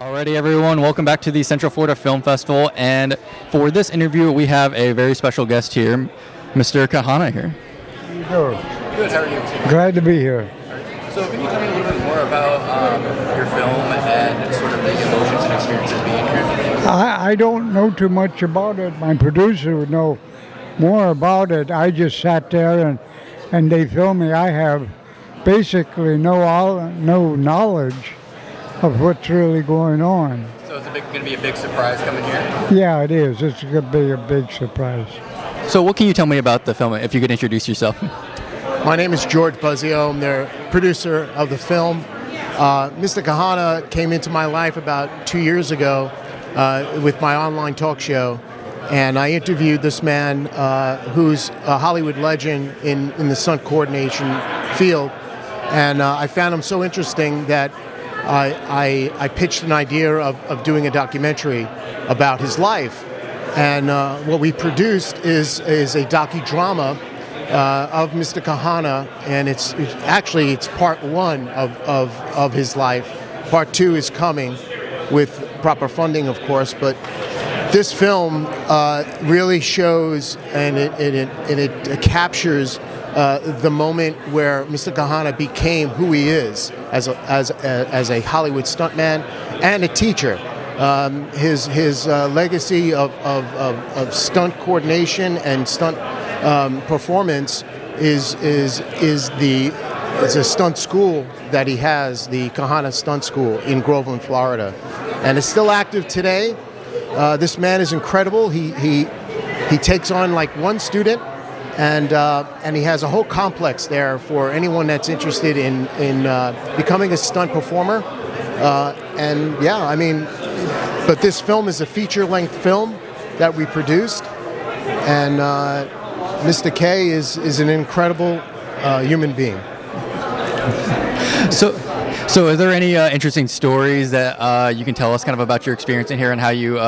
Alrighty, everyone, welcome back to the Central Florida Film Festival. And for this interview, we have a very special guest here, Mr. Kahana here. How you doing? Good, how are you? Glad to be here. So can you tell me a little bit more about your film and sort of the emotions and experiences being here? I don't know too much about it. My producer would know more about it. I just sat there and they filmed me. I have basically no knowledge of what's really going on. So it's going to be a big surprise coming here? Yeah, it is. It's going to be a big surprise. So what can you tell me about the film, if you could introduce yourself? My name is George Buzzio. I'm the producer of the film. Mr. Kahana came into my life about 2 years ago with my online talk show, and I interviewed this man who's a Hollywood legend in the stunt coordination field, and I found him so interesting that I pitched an idea of doing a documentary about his life, and what we produced is a docudrama of Mr. Kahana, and it's part one of his life. Part two is coming with proper funding, of course, but this film really shows and it captures the moment where Mr. Kahana became who he is as a Hollywood stuntman and a teacher. His legacy of stunt coordination and stunt performance is a stunt school that he has, the Kahana Stunt School in Groveland, Florida, and it's still active today. This man is incredible. He takes on like one student, and he has a whole complex there for anyone that's interested in becoming a stunt performer. But this film is a feature-length film that we produced, and Mr. K is an incredible human being. So are there any interesting stories that you can tell us kind of about your experience in here and how you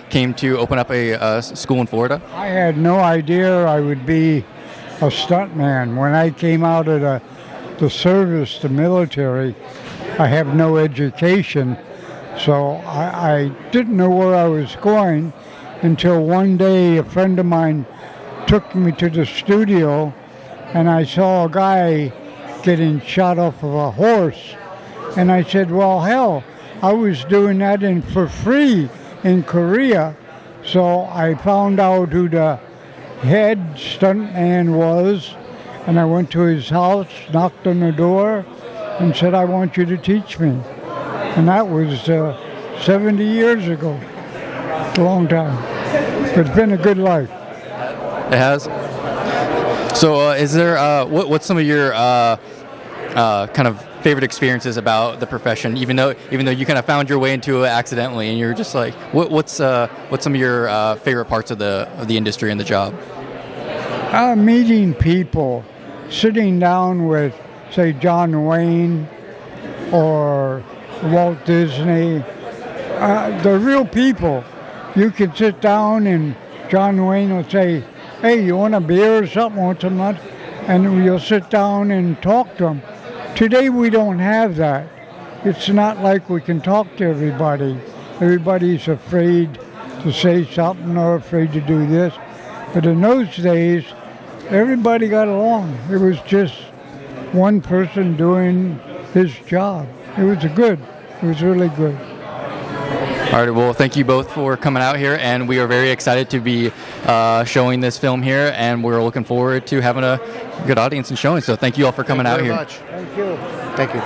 came to open up a school in Florida? I had no idea I would be a stuntman. When I came out of the service, the military, I have no education, so I didn't know where I was going until one day a friend of mine took me to the studio, and I saw a guy getting shot off of a horse. And I said, well, hell, I was doing that for free in Korea. So I found out who the head stuntman was, and I went to his house, knocked on the door, and said, I want you to teach me. And that was 70 years ago. It's a long time. It's been a good life. It has. So, is there what's some of your kind of favorite experiences about the profession? Even though you kind of found your way into it accidentally, and you're just like, what's some of your favorite parts of the industry and the job? Meeting people, sitting down with, say, John Wayne or Walt Disney, the real people. You can sit down and John Wayne will say, hey, you want a beer or something once a month? And you'll sit down and talk to them. Today we don't have that. It's not like we can talk to everybody. Everybody's afraid to say something or afraid to do this. But in those days, everybody got along. It was just one person doing his job. It was good. It was really good. All right, well, thank you both for coming out here, and we are very excited to be showing this film here, and we're looking forward to having a good audience and showing. So thank you all for coming out here. Thank you very much. Thank you.